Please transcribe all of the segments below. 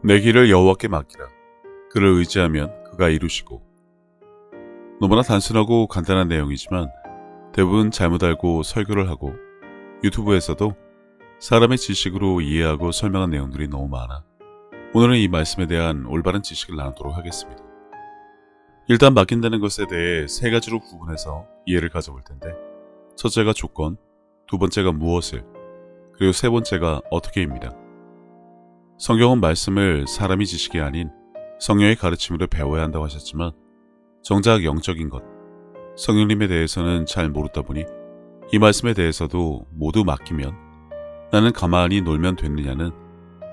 내 길을 여호와께 맡기라. 그를 의지하면 그가 이루시고. 너무나 단순하고 간단한 내용이지만 대부분 잘못 알고 설교를 하고 유튜브에서도 사람의 지식으로 이해하고 설명한 내용들이 너무 많아 오늘은 이 말씀에 대한 올바른 지식을 나누도록 하겠습니다. 일단 맡긴다는 것에 대해 세 가지로 구분해서 이해를 가져볼 텐데, 첫째가 조건, 두 번째가 무엇을, 그리고 세 번째가 어떻게입니다. 성경은 말씀을 사람이 지식이 아닌 성령의 가르침으로 배워야 한다고 하셨지만 정작 영적인 것, 성령님에 대해서는 잘 모르다 보니 이 말씀에 대해서도 모두 맡기면 나는 가만히 놀면 됐느냐는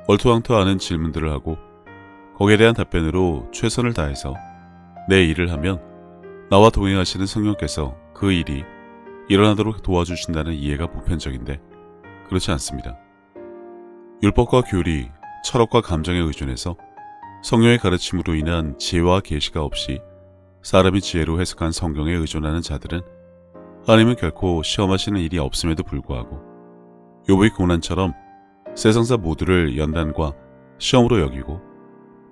얼토당토하는 질문들을 하고 거기에 대한 답변으로 최선을 다해서 내 일을 하면 나와 동행하시는 성령께서 그 일이 일어나도록 도와주신다는 이해가 보편적인데 그렇지 않습니다. 율법과 교리, 철학과 감정에 의존해서 성령의 가르침으로 인한 지혜와 계시가 없이 사람이 지혜로 해석한 성경에 의존하는 자들은 하나님은 결코 시험하시는 일이 없음에도 불구하고 욥의 고난처럼 세상사 모두를 연단과 시험으로 여기고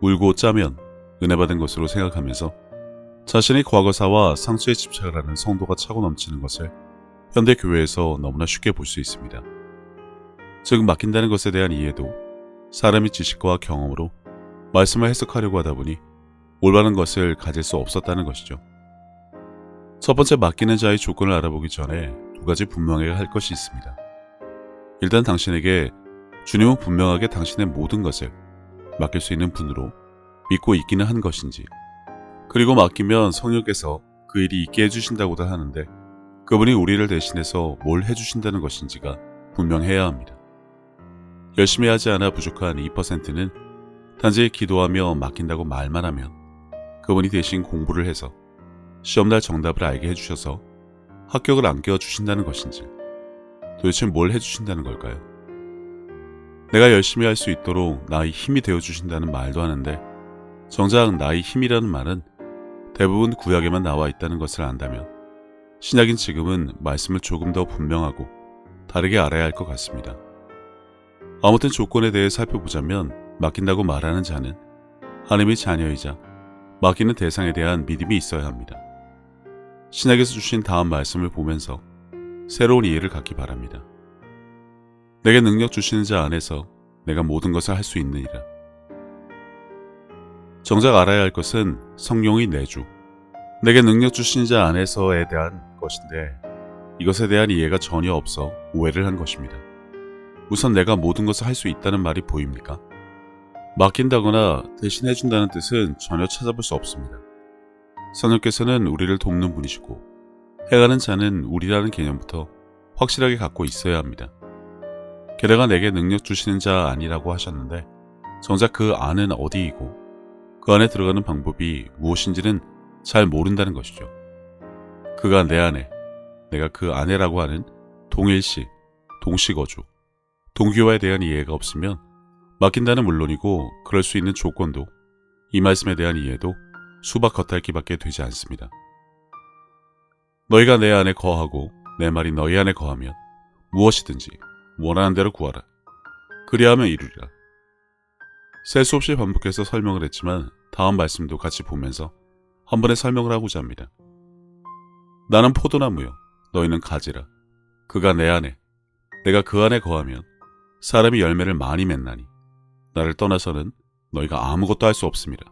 울고 짜면 은혜 받은 것으로 생각하면서 자신의 과거사와 상처에 집착을 하는 성도가 차고 넘치는 것을 현대 교회에서 너무나 쉽게 볼 수 있습니다. 즉 맡긴다는 것에 대한 이해도 사람의 지식과 경험으로 말씀을 해석하려고 하다 보니 올바른 것을 가질 수 없었다는 것이죠. 첫 번째 맡기는 자의 조건을 알아보기 전에 두 가지 분명해야 할 것이 있습니다. 일단 당신에게 주님은 분명하게 당신의 모든 것을 맡길 수 있는 분으로 믿고 있기는 한 것인지, 그리고 맡기면 성령께서 그 일이 있게 해주신다고도 하는데 그분이 우리를 대신해서 뭘 해주신다는 것인지가 분명해야 합니다. 열심히 하지 않아 부족한 2%는 단지 기도하며 맡긴다고 말만 하면 그분이 대신 공부를 해서 시험날 정답을 알게 해주셔서 합격을 안겨주신다는 것인지, 도대체 뭘 해주신다는 걸까요? 내가 열심히 할 수 있도록 나의 힘이 되어주신다는 말도 하는데 정작 나의 힘이라는 말은 대부분 구약에만 나와 있다는 것을 안다면 신약인 지금은 말씀을 조금 더 분명하고 다르게 알아야 할 것 같습니다. 아무튼 조건에 대해 살펴보자면 맡긴다고 말하는 자는 하나님의 자녀이자 맡기는 대상에 대한 믿음이 있어야 합니다. 신약에서 주신 다음 말씀을 보면서 새로운 이해를 갖기 바랍니다. 내게 능력 주시는 자 안에서 내가 모든 것을 할 수 있느니라. 정작 알아야 할 것은 성령의 내주, 내게 능력 주시는 자 안에서에 대한 것인데 이것에 대한 이해가 전혀 없어 오해를 한 것입니다. 우선 내가 모든 것을 할 수 있다는 말이 보입니까? 맡긴다거나 대신해준다는 뜻은 전혀 찾아볼 수 없습니다. 성령께서는 우리를 돕는 분이시고 해가는 자는 우리라는 개념부터 확실하게 갖고 있어야 합니다. 게다가 내게 능력 주시는 자 아니라고 하셨는데 정작 그 안은 어디이고 그 안에 들어가는 방법이 무엇인지는 잘 모른다는 것이죠. 그가 내 안에, 내가 그 안에라고 하는 동일시, 동시거주, 동기화에 대한 이해가 없으면 맡긴다는 물론이고 그럴 수 있는 조건도 이 말씀에 대한 이해도 수박 겉핥기밖에 되지 않습니다. 너희가 내 안에 거하고 내 말이 너희 안에 거하면 무엇이든지 원하는 대로 구하라. 그리하면 이루리라. 셀 수 없이 반복해서 설명을 했지만 다음 말씀도 같이 보면서 한 번에 설명을 하고자 합니다. 나는 포도나무요 너희는 가지라. 그가 내 안에 내가 그 안에 거하면 사람이 열매를 많이 맺나니 나를 떠나서는 너희가 아무것도 할 수 없습니다.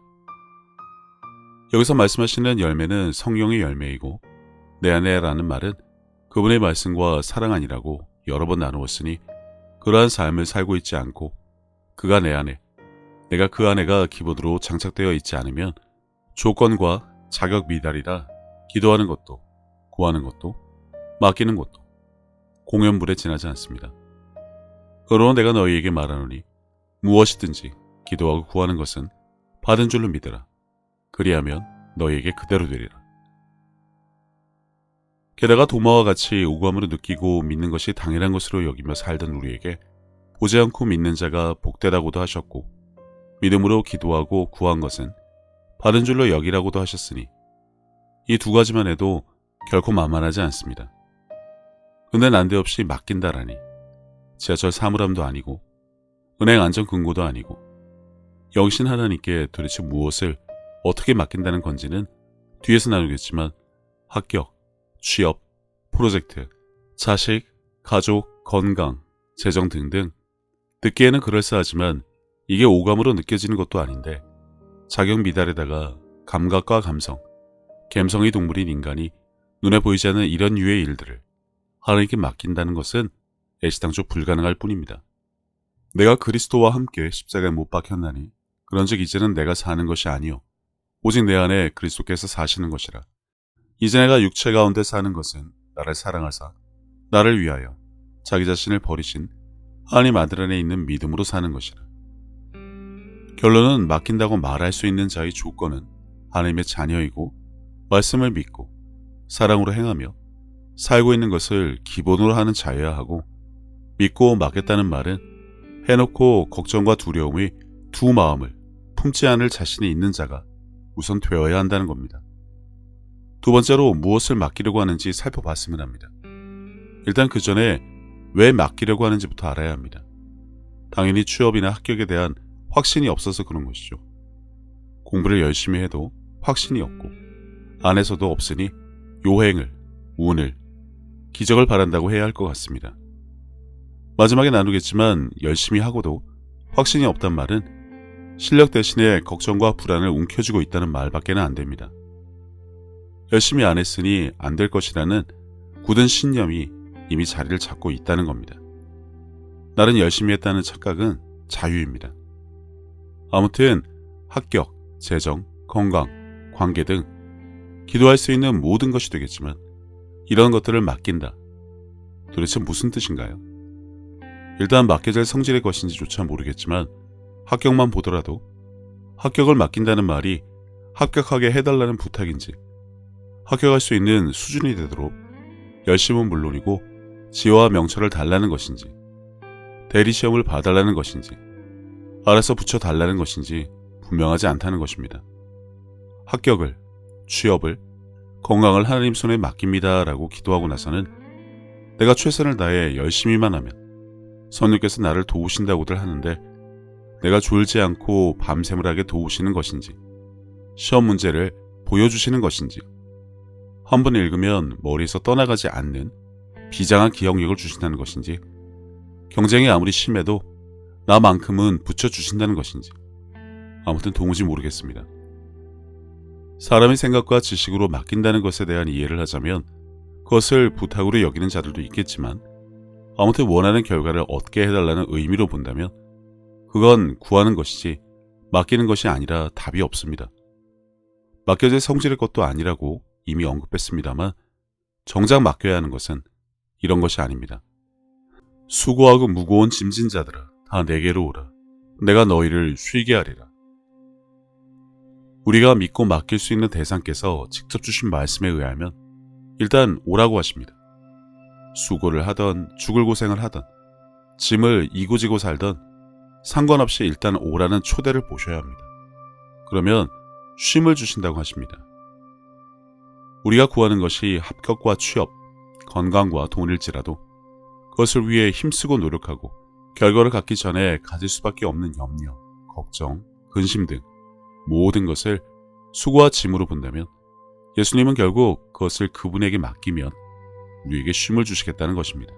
여기서 말씀하시는 열매는 성령의 열매이고 내 안에라는 말은 그분의 말씀과 사랑 아니라고 여러 번 나누었으니 그러한 삶을 살고 있지 않고 그가 내 안에 내가 그 안에가 기본으로 장착되어 있지 않으면 조건과 자격 미달이라 기도하는 것도 구하는 것도 맡기는 것도 공연불에 지나지 않습니다. 그러나 내가 너희에게 말하노니 무엇이든지 기도하고 구하는 것은 받은 줄로 믿으라. 그리하면 너희에게 그대로 되리라. 게다가 도마와 같이 오감으로 느끼고 믿는 것이 당연한 것으로 여기며 살던 우리에게 보지 않고 믿는 자가 복되다고도 하셨고 믿음으로 기도하고 구한 것은 받은 줄로 여기라고도 하셨으니 이 두 가지만 해도 결코 만만하지 않습니다. 근데 난데없이 맡긴다라니 지하철 사물함도 아니고 은행 안전금고도 아니고 영신 하나님께 도대체 무엇을 어떻게 맡긴다는 건지는 뒤에서 나누겠지만 합격, 취업, 프로젝트, 자식, 가족, 건강, 재정 등등 듣기에는 그럴싸하지만 이게 오감으로 느껴지는 것도 아닌데 자격 미달에다가 감각과 감성, 갬성의 동물인 인간이 눈에 보이지 않는 이런 유의 일들을 하나님께 맡긴다는 것은 애시당초 불가능할 뿐입니다. 내가 그리스도와 함께 십자가에 못 박혔나니 그런즉 이제는 내가 사는 것이 아니요 오직 내 안에 그리스도께서 사시는 것이라. 이제 내가 육체 가운데 사는 것은 나를 사랑하사 나를 위하여 자기 자신을 버리신 하나님 아들 안에 있는 믿음으로 사는 것이라. 결론은 맡긴다고 말할 수 있는 자의 조건은 하나님의 자녀이고 말씀을 믿고 사랑으로 행하며 살고 있는 것을 기본으로 하는 자여야 하고, 믿고 맡겼다는 말은 해놓고 걱정과 두려움의 두 마음을 품지 않을 자신이 있는 자가 우선 되어야 한다는 겁니다. 두 번째로 무엇을 맡기려고 하는지 살펴봤으면 합니다. 일단 그 전에 왜 맡기려고 하는지부터 알아야 합니다. 당연히 취업이나 합격에 대한 확신이 없어서 그런 것이죠. 공부를 열심히 해도 확신이 없고 안에서도 없으니 요행을, 운을, 기적을 바란다고 해야 할 것 같습니다. 마지막에 나누겠지만 열심히 하고도 확신이 없단 말은 실력 대신에 걱정과 불안을 움켜쥐고 있다는 말밖에는 안 됩니다. 열심히 안 했으니 안 될 것이라는 굳은 신념이 이미 자리를 잡고 있다는 겁니다. 나는 열심히 했다는 착각은 자유입니다. 아무튼 합격, 재정, 건강, 관계 등 기도할 수 있는 모든 것이 되겠지만 이런 것들을 맡긴다. 도대체 무슨 뜻인가요? 일단 맡겨질 성질의 것인지조차 모르겠지만 합격만 보더라도 합격을 맡긴다는 말이 합격하게 해달라는 부탁인지, 합격할 수 있는 수준이 되도록 열심은 물론이고 지어와 명철을 달라는 것인지, 대리시험을 봐달라는 것인지, 알아서 붙여달라는 것인지 분명하지 않다는 것입니다. 합격을, 취업을, 건강을 하나님 손에 맡깁니다 라고 기도하고 나서는 내가 최선을 다해 열심히만 하면 성령께서 나를 도우신다고들 하는데 내가 졸지 않고 밤샘을하게 도우시는 것인지, 시험 문제를 보여주시는 것인지, 한 번 읽으면 머리에서 떠나가지 않는 비장한 기억력을 주신다는 것인지, 경쟁이 아무리 심해도 나만큼은 붙여주신다는 것인지, 아무튼 도무지 모르겠습니다. 사람의 생각과 지식으로 맡긴다는 것에 대한 이해를 하자면 그것을 부탁으로 여기는 자들도 있겠지만, 아무튼 원하는 결과를 얻게 해달라는 의미로 본다면 그건 구하는 것이지 맡기는 것이 아니라 답이 없습니다. 맡겨질 성질의 것도 아니라고 이미 언급했습니다만 정작 맡겨야 하는 것은 이런 것이 아닙니다. 수고하고 무거운 짐진 자들아 다 내게로 오라. 내가 너희를 쉬게 하리라. 우리가 믿고 맡길 수 있는 대상께서 직접 주신 말씀에 의하면 일단 오라고 하십니다. 수고를 하던 죽을 고생을 하던 짐을 이고지고 살던 상관없이 일단 오라는 초대를 보셔야 합니다. 그러면 쉼을 주신다고 하십니다. 우리가 구하는 것이 합격과 취업, 건강과 돈일지라도 그것을 위해 힘쓰고 노력하고 결과를 갖기 전에 가질 수밖에 없는 염려, 걱정, 근심 등 모든 것을 수고와 짐으로 본다면 예수님은 결국 그것을 그분에게 맡기면 우리에게 쉼을 주시겠다는 것입니다.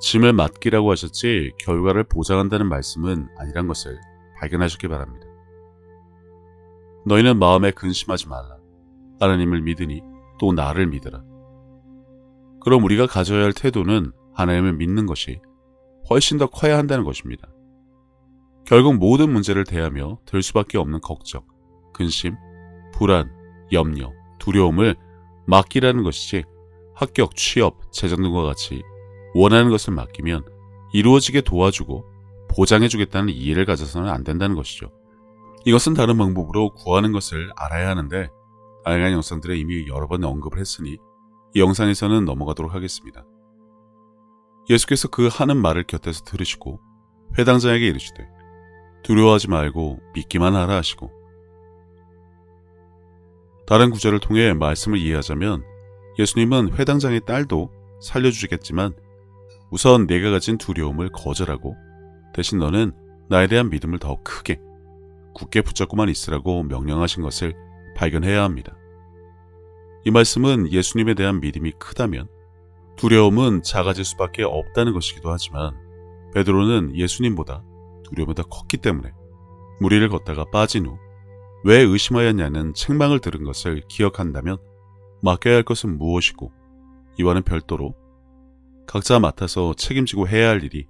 짐을 맡기라고 하셨지 결과를 보장한다는 말씀은 아니란 것을 발견하셨기 바랍니다. 너희는 마음에 근심하지 말라. 하나님을 믿으니 또 나를 믿으라. 그럼 우리가 가져야 할 태도는 하나님을 믿는 것이 훨씬 더 커야 한다는 것입니다. 결국 모든 문제를 대하며 들 수밖에 없는 걱정, 근심, 불안, 염려, 두려움을 맡기라는 것이지 합격, 취업, 재정 등과 같이 원하는 것을 맡기면 이루어지게 도와주고 보장해주겠다는 이해를 가져서는 안 된다는 것이죠. 이것은 다른 방법으로 구하는 것을 알아야 하는데 다양한 영상들에 이미 여러 번 언급을 했으니 이 영상에서는 넘어가도록 하겠습니다. 예수께서 그 하는 말을 곁에서 들으시고 회당장에게 이르시되 두려워하지 말고 믿기만 하라 하시고, 다른 구절을 통해 말씀을 이해하자면 예수님은 회당장의 딸도 살려주시겠지만 우선 내가 가진 두려움을 거절하고 대신 너는 나에 대한 믿음을 더 크게 굳게 붙잡고만 있으라고 명령하신 것을 발견해야 합니다. 이 말씀은 예수님에 대한 믿음이 크다면 두려움은 작아질 수밖에 없다는 것이기도 하지만 베드로는 예수님보다 두려움이 더 컸기 때문에 무리를 걷다가 빠진 후 왜 의심하였냐는 책망을 들은 것을 기억한다면 맡겨야 할 것은 무엇이고 이와는 별도로 각자 맡아서 책임지고 해야 할 일이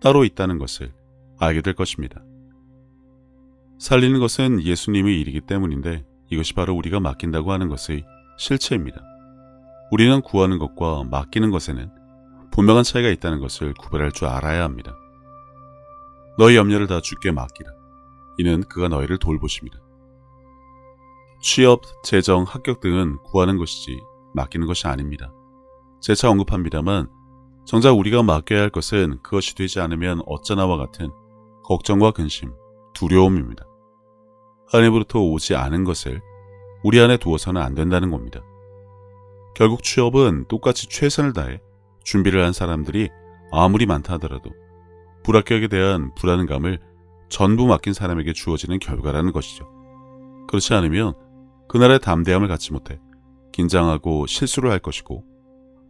따로 있다는 것을 알게 될 것입니다. 살리는 것은 예수님의 일이기 때문인데 이것이 바로 우리가 맡긴다고 하는 것의 실체입니다. 우리는 구하는 것과 맡기는 것에는 분명한 차이가 있다는 것을 구별할 줄 알아야 합니다. 너희 염려를 다 주께 맡기라. 이는 그가 너희를 돌보십니다. 취업, 재정, 합격 등은 구하는 것이지 맡기는 것이 아닙니다. 재차 언급합니다만 정작 우리가 맡겨야 할 것은 그것이 되지 않으면 어쩌나와 같은 걱정과 근심, 두려움입니다. 하나님으로부터 오지 않은 것을 우리 안에 두어서는 안 된다는 겁니다. 결국 취업은 똑같이 최선을 다해 준비를 한 사람들이 아무리 많다 하더라도 불합격에 대한 불안감을 전부 맡긴 사람에게 주어지는 결과라는 것이죠. 그렇지 않으면 그날의 담대함을 갖지 못해 긴장하고 실수를 할 것이고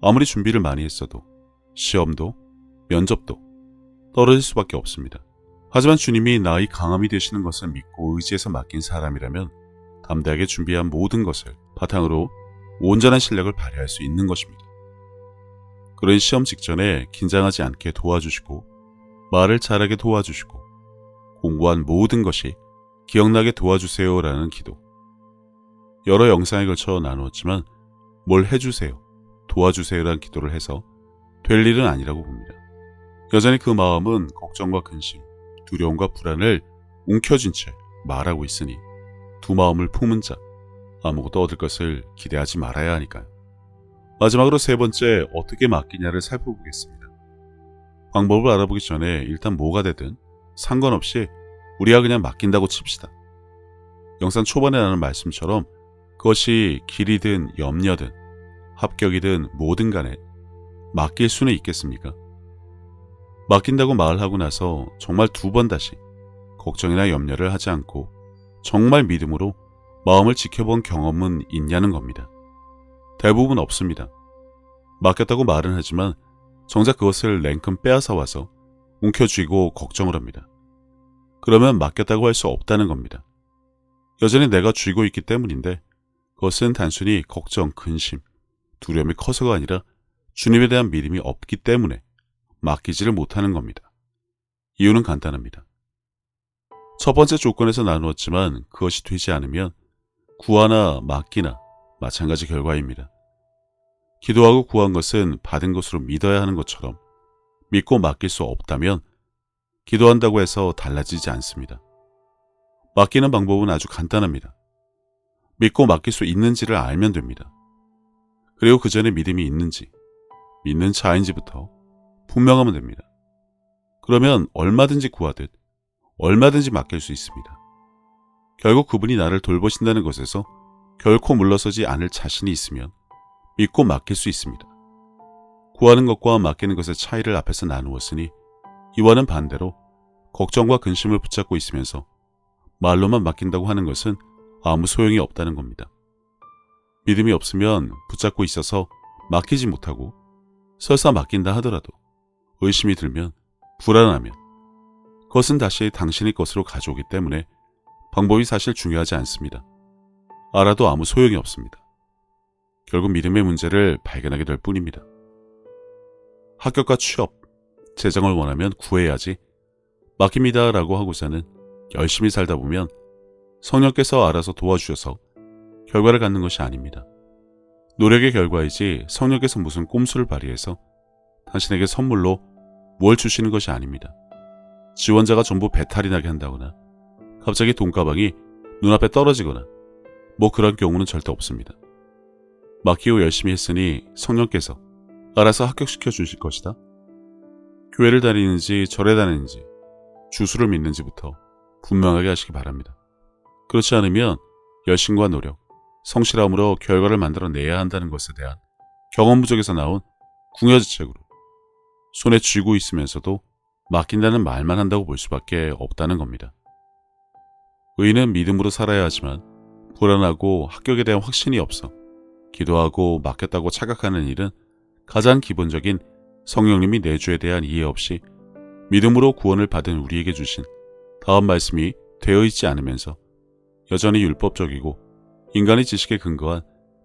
아무리 준비를 많이 했어도 시험도 면접도 떨어질 수밖에 없습니다. 하지만 주님이 나의 강함이 되시는 것을 믿고 의지해서 맡긴 사람이라면 담대하게 준비한 모든 것을 바탕으로 온전한 실력을 발휘할 수 있는 것입니다. 그런 시험 직전에 긴장하지 않게 도와주시고 말을 잘하게 도와주시고 공부한 모든 것이 기억나게 도와주세요라는 기도. 여러 영상에 걸쳐 나누었지만 뭘 해주세요, 도와주세요라는 기도를 해서 될 일은 아니라고 봅니다. 여전히 그 마음은 걱정과 근심, 두려움과 불안을 움켜쥔 채 말하고 있으니 두 마음을 품은 자 아무것도 얻을 것을 기대하지 말아야 하니까요. 마지막으로 세 번째, 어떻게 맡기냐를 살펴보겠습니다. 방법을 알아보기 전에 일단 뭐가 되든 상관없이 우리가 그냥 맡긴다고 칩시다. 영상 초반에 나눈 말씀처럼 그것이 길이든 염려든 합격이든 뭐든 간에 맡길 수는 있겠습니까? 맡긴다고 말하고 나서 정말 두 번 다시 걱정이나 염려를 하지 않고 정말 믿음으로 마음을 지켜본 경험은 있냐는 겁니다. 대부분 없습니다. 맡겼다고 말은 하지만 정작 그것을 냉큼 빼앗아 와서 움켜쥐고 걱정을 합니다. 그러면 맡겼다고 할 수 없다는 겁니다. 여전히 내가 쥐고 있기 때문인데 그것은 단순히 걱정, 근심, 두려움이 커서가 아니라 주님에 대한 믿음이 없기 때문에 맡기지를 못하는 겁니다. 이유는 간단합니다. 첫 번째 조건에서 나누었지만 그것이 되지 않으면 구하나 맡기나 마찬가지 결과입니다. 기도하고 구한 것은 받은 것으로 믿어야 하는 것처럼 믿고 맡길 수 없다면 기도한다고 해서 달라지지 않습니다. 맡기는 방법은 아주 간단합니다. 믿고 맡길 수 있는지를 알면 됩니다. 그리고 그 전에 믿음이 있는지, 믿는 자인지부터 분명하면 됩니다. 그러면 얼마든지 구하듯 얼마든지 맡길 수 있습니다. 결국 그분이 나를 돌보신다는 것에서 결코 물러서지 않을 자신이 있으면 믿고 맡길 수 있습니다. 구하는 것과 맡기는 것의 차이를 앞에서 나누었으니 이와는 반대로 걱정과 근심을 붙잡고 있으면서 말로만 맡긴다고 하는 것은 아무 소용이 없다는 겁니다. 믿음이 없으면 붙잡고 있어서 맡기지 못하고 설사 맡긴다 하더라도 의심이 들면 불안하면 그것은 다시 당신의 것으로 가져오기 때문에 방법이 사실 중요하지 않습니다. 알아도 아무 소용이 없습니다. 결국 믿음의 문제를 발견하게 될 뿐입니다. 합격과 취업, 재정을 원하면 구해야지 맡깁니다 라고 하고서는 열심히 살다 보면 성령께서 알아서 도와주셔서 결과를 갖는 것이 아닙니다. 노력의 결과이지 성령께서 무슨 꼼수를 발휘해서 당신에게 선물로 뭘 주시는 것이 아닙니다. 지원자가 전부 배탈이 나게 한다거나 갑자기 돈가방이 눈앞에 떨어지거나 뭐 그런 경우는 절대 없습니다. 맡기고 열심히 했으니 성령께서 알아서 합격시켜 주실 것이다. 교회를 다니는지 절에 다니는지 주수를 믿는지부터 분명하게 하시기 바랍니다. 그렇지 않으면 열심과 노력, 성실함으로 결과를 만들어내야 한다는 것에 대한 경험 부족에서 나온 궁여지책으로 손에 쥐고 있으면서도 맡긴다는 말만 한다고 볼 수밖에 없다는 겁니다. 의인은 믿음으로 살아야 하지만 불안하고 합격에 대한 확신이 없어 기도하고 맡겼다고 착각하는 일은 가장 기본적인 성령님이 내주에 대한 이해 없이 믿음으로 구원을 받은 우리에게 주신 다음 말씀이 되어 있지 않으면서 여전히 율법적이고 인간의 지식에 근거한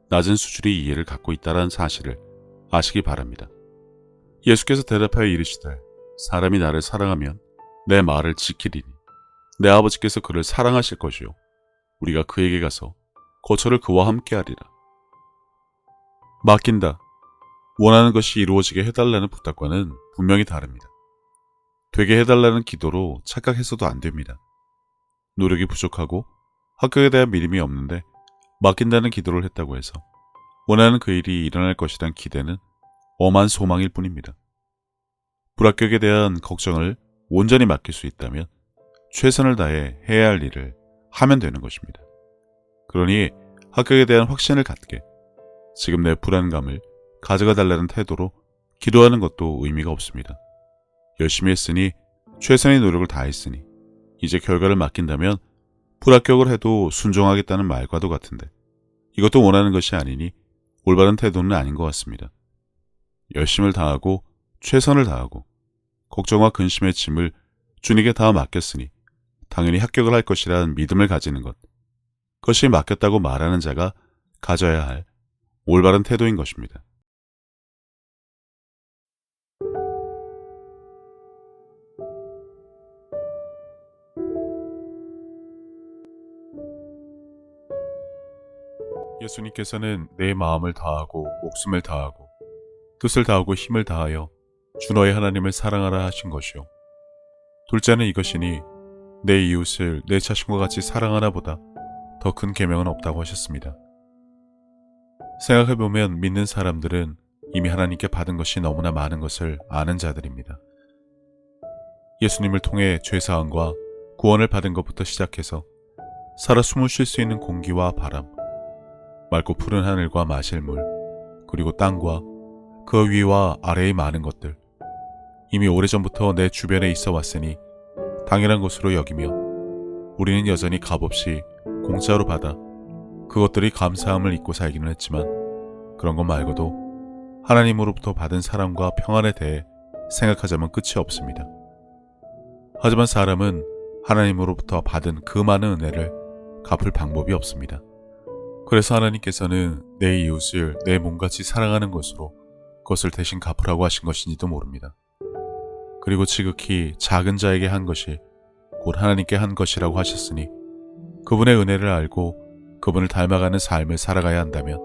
낮은 수준의 이해를 갖고 있다는 사실을 아시기 바랍니다. 예수께서 대답하여 이르시되 사람이 나를 사랑하면 내 말을 지키리니 내 아버지께서 그를 사랑하실 것이요 우리가 그에게 가서 거처를 그와 함께 하리라. 맡긴다. 원하는 것이 이루어지게 해달라는 부탁과는 분명히 다릅니다. 되게 해달라는 기도로 착각해서도 안 됩니다. 노력이 부족하고 합격에 대한 믿음이 없는데 맡긴다는 기도를 했다고 해서 원하는 그 일이 일어날 것이란 기대는 엄한 소망일 뿐입니다. 불합격에 대한 걱정을 온전히 맡길 수 있다면 최선을 다해 해야 할 일을 하면 되는 것입니다. 그러니 합격에 대한 확신을 갖게 지금 내 불안감을 가져가 달라는 태도로 기도하는 것도 의미가 없습니다. 열심히 했으니 최선의 노력을 다했으니 이제 결과를 맡긴다면 불합격을 해도 순종하겠다는 말과도 같은데 이것도 원하는 것이 아니니 올바른 태도는 아닌 것 같습니다. 열심을 다하고 최선을 다하고 걱정과 근심의 짐을 주님께 다 맡겼으니 당연히 합격을 할 것이란 믿음을 가지는 것, 그것이 맡겼다고 말하는 자가 가져야 할 올바른 태도인 것입니다. 예수님께서는 내 마음을 다하고 목숨을 다하고 뜻을 다하고 힘을 다하여 주 너의 하나님을 사랑하라 하신 것이요. 둘째는 이것이니 내 이웃을 내 자신과 같이 사랑하나 보다 더 큰 계명은 없다고 하셨습니다. 생각해보면 믿는 사람들은 이미 하나님께 받은 것이 너무나 많은 것을 아는 자들입니다. 예수님을 통해 죄사함과 구원을 받은 것부터 시작해서 살아 숨을 쉴 수 있는 공기와 바람, 맑고 푸른 하늘과 마실 물, 그리고 땅과 그 위와 아래의 많은 것들, 이미 오래전부터 내 주변에 있어 왔으니 당연한 것으로 여기며 우리는 여전히 값없이 공짜로 받아 그것들이 감사함을 잊고 살기는 했지만 그런 것 말고도 하나님으로부터 받은 사랑과 평안에 대해 생각하자면 끝이 없습니다. 하지만 사람은 하나님으로부터 받은 그 많은 은혜를 갚을 방법이 없습니다. 그래서 하나님께서는 내 이웃을 내 몸같이 사랑하는 것으로 그것을 대신 갚으라고 하신 것인지도 모릅니다. 그리고 지극히 작은 자에게 한 것이 곧 하나님께 한 것이라고 하셨으니 그분의 은혜를 알고 그분을 닮아가는 삶을 살아가야 한다면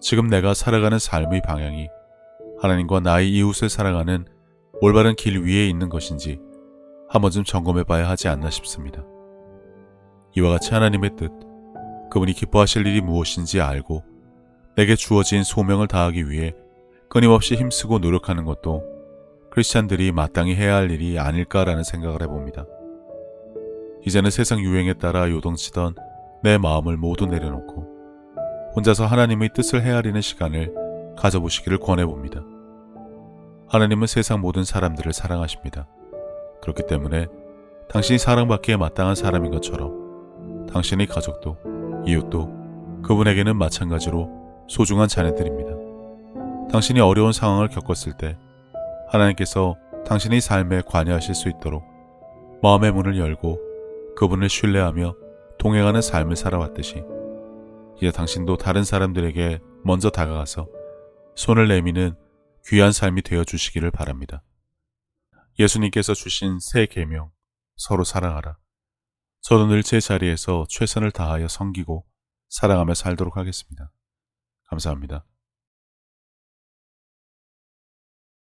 지금 내가 살아가는 삶의 방향이 하나님과 나의 이웃을 사랑하는 올바른 길 위에 있는 것인지 한 번쯤 점검해 봐야 하지 않나 싶습니다. 이와 같이 하나님의 뜻, 그분이 기뻐하실 일이 무엇인지 알고 내게 주어진 소명을 다하기 위해 끊임없이 힘쓰고 노력하는 것도 크리스찬들이 마땅히 해야 할 일이 아닐까라는 생각을 해봅니다. 이제는 세상 유행에 따라 요동치던 내 마음을 모두 내려놓고 혼자서 하나님의 뜻을 헤아리는 시간을 가져보시기를 권해봅니다. 하나님은 세상 모든 사람들을 사랑하십니다. 그렇기 때문에 당신이 사랑받기에 마땅한 사람인 것처럼 당신의 가족도 이웃도 그분에게는 마찬가지로 소중한 자녀들입니다. 당신이 어려운 상황을 겪었을 때 하나님께서 당신의 삶에 관여하실 수 있도록 마음의 문을 열고 그분을 신뢰하며 동행하는 삶을 살아왔듯이 이제 당신도 다른 사람들에게 먼저 다가가서 손을 내미는 귀한 삶이 되어주시기를 바랍니다. 예수님께서 주신 새 계명, 서로 사랑하라. 저도 늘 제 자리에서 최선을 다하여 섬기고 사랑하며 살도록 하겠습니다. 감사합니다.